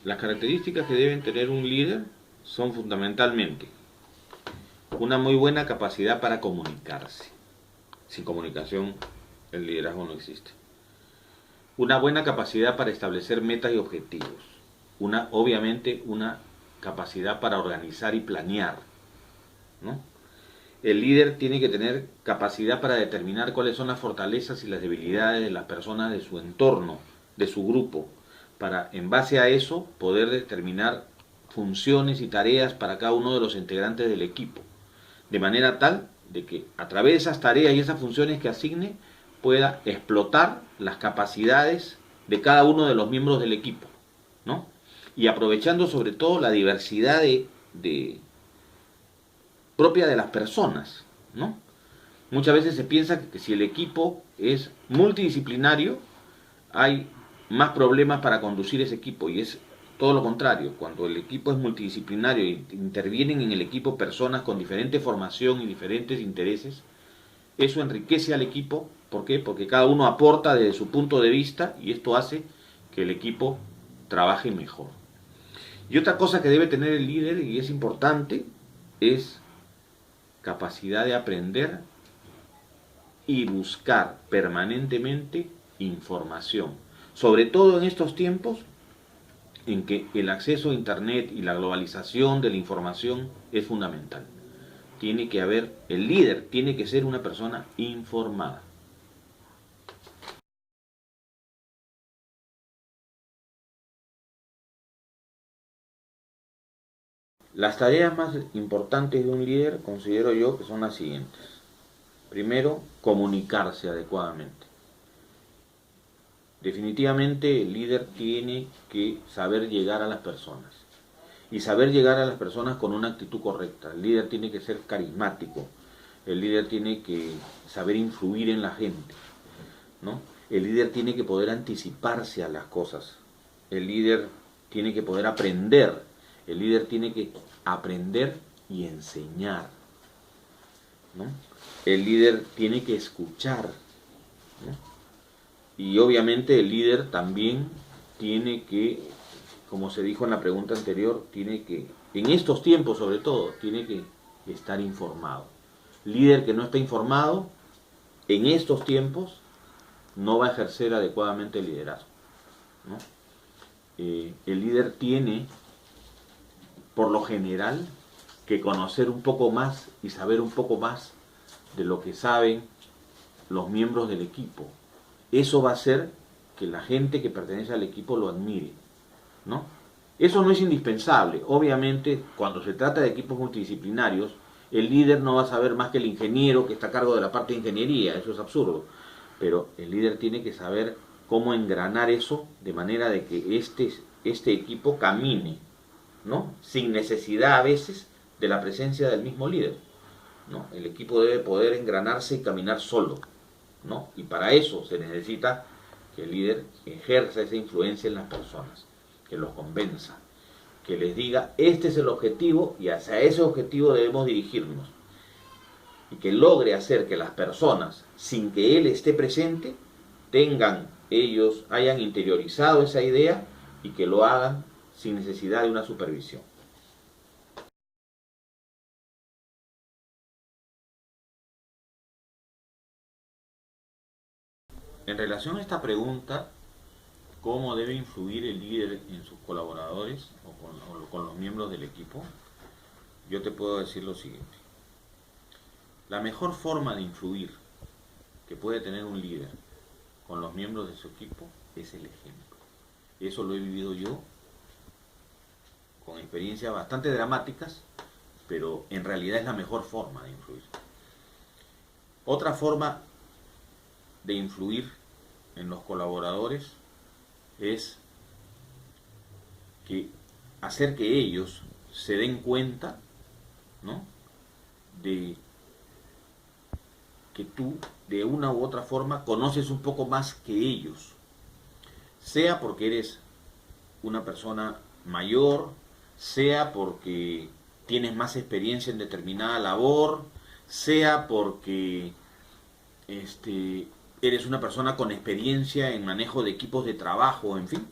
Las características que deben tener un líder son fundamentalmente una muy buena capacidad para comunicarse. Sin comunicación el liderazgo no existe. Una buena capacidad para establecer metas y objetivos. Obviamente una capacidad para organizar y planear, ¿no? El líder tiene que tener capacidad para determinar cuáles son las fortalezas y las debilidades de las personas de su entorno, de su grupo, para en base a eso poder determinar funciones y tareas para cada uno de los integrantes del equipo, de manera tal de que a través de esas tareas y esas funciones que asigne pueda explotar las capacidades de cada uno de los miembros del equipo, ¿no? Y aprovechando sobre todo la diversidad de propia de las personas, ¿no? Muchas veces se piensa que si el equipo es multidisciplinario, hay más problemas para conducir ese equipo, y es todo lo contrario. Cuando el equipo es multidisciplinario y intervienen en el equipo personas con diferente formación y diferentes intereses, eso enriquece al equipo. ¿Por qué? Porque cada uno aporta desde su punto de vista y esto hace que el equipo trabaje mejor. Y otra cosa que debe tener el líder, y es importante, es capacidad de aprender y buscar permanentemente información. Sobre todo en estos tiempos en que el acceso a Internet y la globalización de la información es fundamental. El líder tiene que ser una persona informada. Las tareas más importantes de un líder considero yo que son las siguientes. Primero, comunicarse adecuadamente. Definitivamente el líder tiene que saber llegar a las personas y saber llegar a las personas con una actitud correcta. El líder tiene que ser carismático, el líder tiene que saber influir en la gente, ¿no? El líder tiene que poder anticiparse a las cosas, el líder tiene que poder aprender, el líder tiene que aprender y enseñar, ¿no? El líder tiene que escuchar, ¿no? Y obviamente el líder también tiene que, como se dijo en la pregunta anterior, tiene que, en estos tiempos sobre todo, tiene que estar informado. Líder que no está informado, en estos tiempos, no va a ejercer adecuadamente el liderazgo, ¿no? El líder tiene, por lo general, que conocer un poco más y saber un poco más de lo que saben los miembros del equipo. Eso va a hacer que la gente que pertenece al equipo lo admire, ¿no? Eso no es indispensable. Obviamente, cuando se trata de equipos multidisciplinarios, el líder no va a saber más que el ingeniero que está a cargo de la parte de ingeniería. Eso es absurdo. Pero el líder tiene que saber cómo engranar eso de manera de que este equipo camine, ¿no? Sin necesidad a veces de la presencia del mismo líder, ¿no? El equipo debe poder engranarse y caminar solo, ¿no? Y para eso se necesita que el líder ejerza esa influencia en las personas, que los convenza, que les diga, este es el objetivo y hacia ese objetivo debemos dirigirnos. Y que logre hacer que las personas, sin que él esté presente, hayan interiorizado esa idea y que lo hagan sin necesidad de una supervisión. En relación a esta pregunta, ¿cómo debe influir el líder en sus colaboradores o con los miembros del equipo? Yo te puedo decir lo siguiente. La mejor forma de influir que puede tener un líder con los miembros de su equipo es el ejemplo. Eso lo he vivido yo con experiencias bastante dramáticas, pero en realidad es la mejor forma de influir. Otra forma de influir en los colaboradores es hacer que ellos se den cuenta, ¿no?, de que tú de una u otra forma conoces un poco más que ellos, sea porque eres una persona mayor, sea porque tienes más experiencia en determinada labor, sea porque eres una persona con experiencia en manejo de equipos de trabajo, en fin.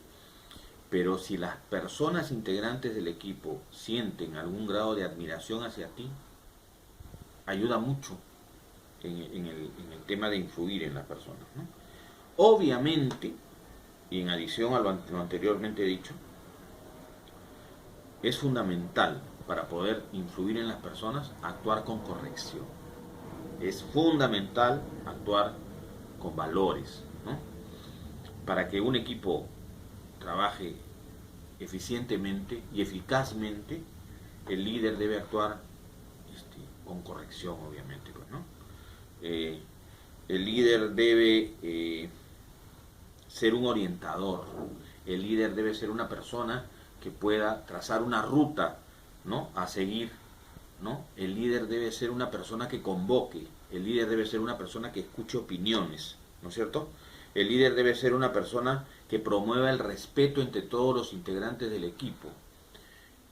Pero si las personas integrantes del equipo sienten algún grado de admiración hacia ti, ayuda mucho en el tema de influir en las personas, ¿no? Obviamente, y en adición a lo anteriormente dicho, es fundamental para poder influir en las personas actuar con corrección. Es fundamental actuar con valores, ¿no? Para que un equipo trabaje eficientemente y eficazmente, el líder debe actuar con corrección, obviamente, pues, ¿no? El líder debe ser un orientador, el líder debe ser una persona que pueda trazar una ruta, ¿no?, a seguir, ¿no? El líder debe ser una persona que convoque, el líder debe ser una persona que escuche opiniones, ¿no es cierto? El líder debe ser una persona que promueva el respeto entre todos los integrantes del equipo.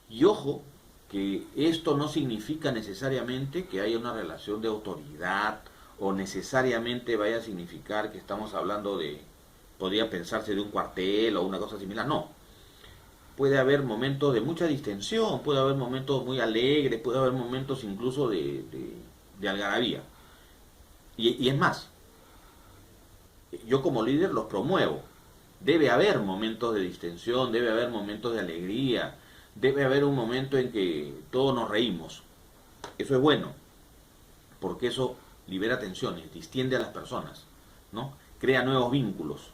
Y ojo, que esto no significa necesariamente que haya una relación de autoridad o necesariamente vaya a significar que estamos hablando de, podría pensarse de un cuartel o una cosa similar, no. Puede haber momentos de mucha distensión, puede haber momentos muy alegres, puede haber momentos incluso de algarabía. Y es más, yo como líder los promuevo. Debe haber momentos de distensión, debe haber momentos de alegría, debe haber un momento en que todos nos reímos. Eso es bueno, porque eso libera tensiones, distiende a las personas, ¿no? Crea nuevos vínculos.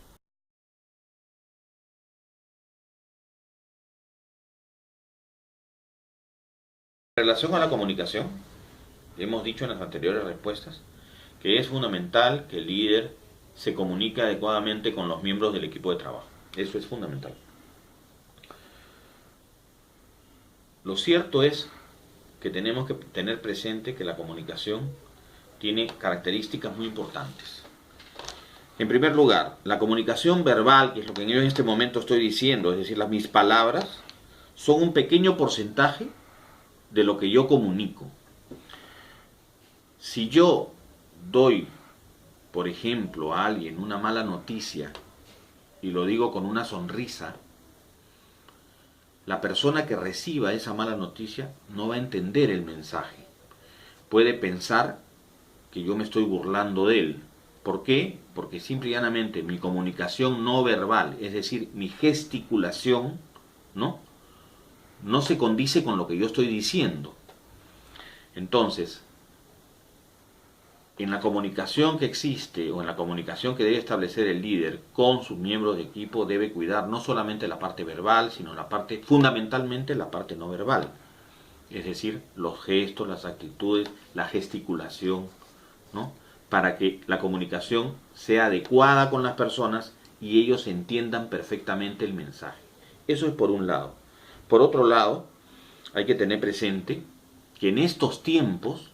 En relación a la comunicación, hemos dicho en las anteriores respuestas que es fundamental que el líder se comunique adecuadamente con los miembros del equipo de trabajo. Eso es fundamental. Lo cierto es que tenemos que tener presente que la comunicación tiene características muy importantes. En primer lugar, la comunicación verbal, que es lo que yo en este momento estoy diciendo, es decir, mis palabras, son un pequeño porcentaje de lo que yo comunico. Si yo doy, por ejemplo, a alguien una mala noticia y lo digo con una sonrisa, la persona que reciba esa mala noticia no va a entender el mensaje. Puede pensar que yo me estoy burlando de él. ¿Por qué? Porque simple y llanamente mi comunicación no verbal, es decir, mi gesticulación, no se condice con lo que yo estoy diciendo. Entonces, en la comunicación que existe o en la comunicación que debe establecer el líder con sus miembros de equipo, debe cuidar no solamente la parte verbal, sino fundamentalmente la parte no verbal. Es decir, los gestos, las actitudes, la gesticulación, ¿no?, para que la comunicación sea adecuada con las personas y ellos entiendan perfectamente el mensaje. Eso es por un lado. Por otro lado, hay que tener presente que en estos tiempos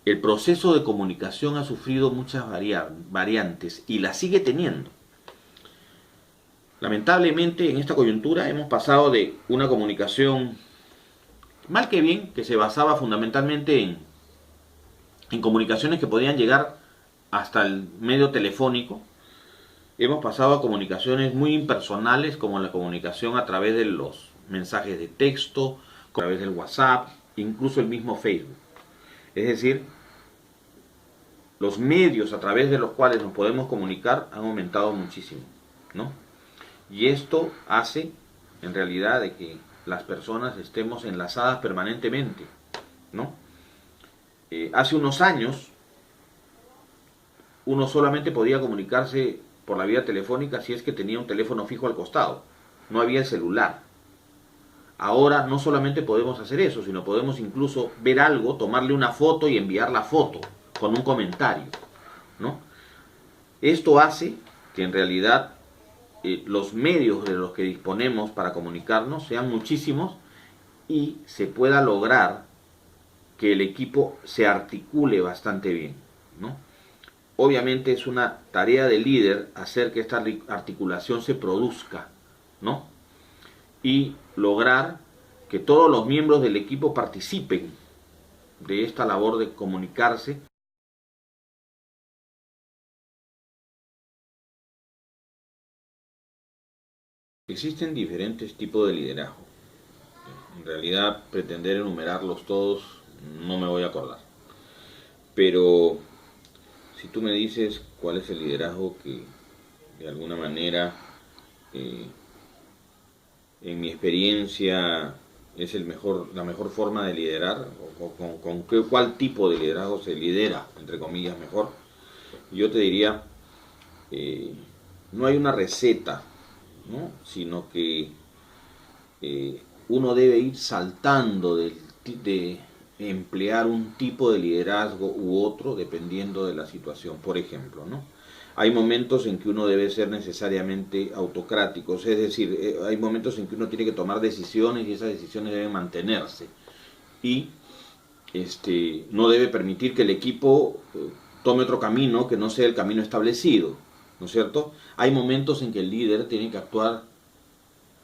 el proceso de comunicación ha sufrido muchas variantes y las sigue teniendo. Lamentablemente, en esta coyuntura hemos pasado de una comunicación, mal que bien, que se basaba fundamentalmente en comunicaciones que podían llegar hasta el medio telefónico. Hemos pasado a comunicaciones muy impersonales, como la comunicación a través de los mensajes de texto, a través del WhatsApp, incluso el mismo Facebook. Es decir, los medios a través de los cuales nos podemos comunicar han aumentado muchísimo, ¿no? Y esto hace, en realidad, de que las personas estemos enlazadas permanentemente, ¿no? Hace unos años, uno solamente podía comunicarse por la vía telefónica si es que tenía un teléfono fijo al costado. No había el celular. Ahora no solamente podemos hacer eso, sino podemos incluso ver algo, tomarle una foto y enviar la foto con un comentario, ¿no? Esto hace que en realidad los medios de los que disponemos para comunicarnos sean muchísimos y se pueda lograr que el equipo se articule bastante bien, ¿no? Obviamente es una tarea del líder hacer que esta articulación se produzca, ¿no? Y lograr que todos los miembros del equipo participen de esta labor de comunicarse. Existen diferentes tipos de liderazgo. En realidad, pretender enumerarlos todos no me voy a acordar. Pero si tú me dices cuál es el liderazgo que de alguna manera, eh, en mi experiencia, es la mejor forma de liderar, cuál tipo de liderazgo se lidera, entre comillas, mejor, yo te diría, eh, no hay una receta, ¿no? Sino que uno debe ir saltando de emplear un tipo de liderazgo u otro dependiendo de la situación. Por ejemplo, ¿no? Hay momentos en que uno debe ser necesariamente autocrático, es decir, hay momentos en que uno tiene que tomar decisiones y esas decisiones deben mantenerse. Y no debe permitir que el equipo tome otro camino que no sea el camino establecido, ¿no es cierto? Hay momentos en que el líder tiene que actuar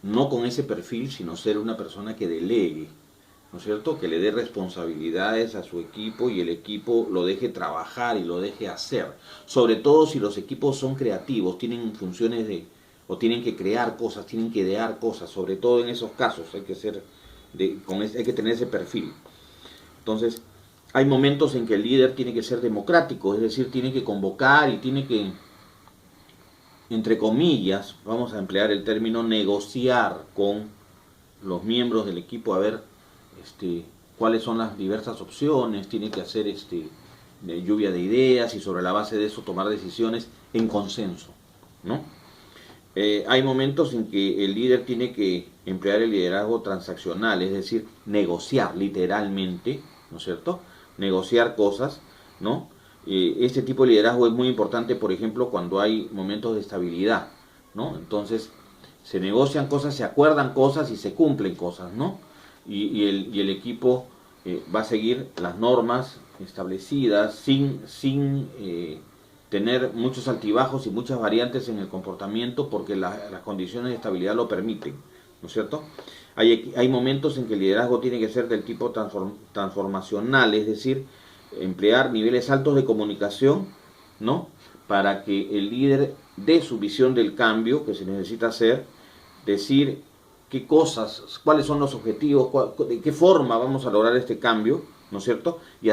no con ese perfil, sino ser una persona que delegue, ¿no es cierto? Que le dé responsabilidades a su equipo y el equipo lo deje trabajar y lo deje hacer. Sobre todo si los equipos son creativos, tienen funciones o tienen que crear cosas, tienen que idear cosas. Sobre todo en esos casos hay que tener ese perfil. Entonces, hay momentos en que el líder tiene que ser democrático, es decir, tiene que convocar y tiene que, entre comillas, vamos a emplear el término, negociar con los miembros del equipo a ver cuáles son las diversas opciones, tiene que hacer lluvia de ideas y sobre la base de eso tomar decisiones en consenso, ¿no? Hay momentos en que el líder tiene que emplear el liderazgo transaccional, es decir, negociar literalmente, ¿no es cierto? Negociar cosas, ¿no? Este tipo de liderazgo es muy importante, por ejemplo, cuando hay momentos de estabilidad, ¿no? Entonces, se negocian cosas, se acuerdan cosas y se cumplen cosas, ¿no? Y el equipo va a seguir las normas establecidas sin tener muchos altibajos y muchas variantes en el comportamiento porque las condiciones de estabilidad lo permiten, ¿no es cierto? Hay momentos en que el liderazgo tiene que ser del tipo transformacional, es decir, emplear niveles altos de comunicación, ¿no? Para que el líder dé su visión del cambio que se necesita hacer, decir qué cosas, cuáles son los objetivos, de qué forma vamos a lograr este cambio, ¿no es cierto? Y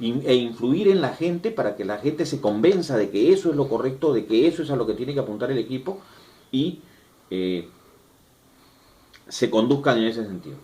influir en la gente para que la gente se convenza de que eso es lo correcto, de que eso es a lo que tiene que apuntar el equipo y se conduzcan en ese sentido.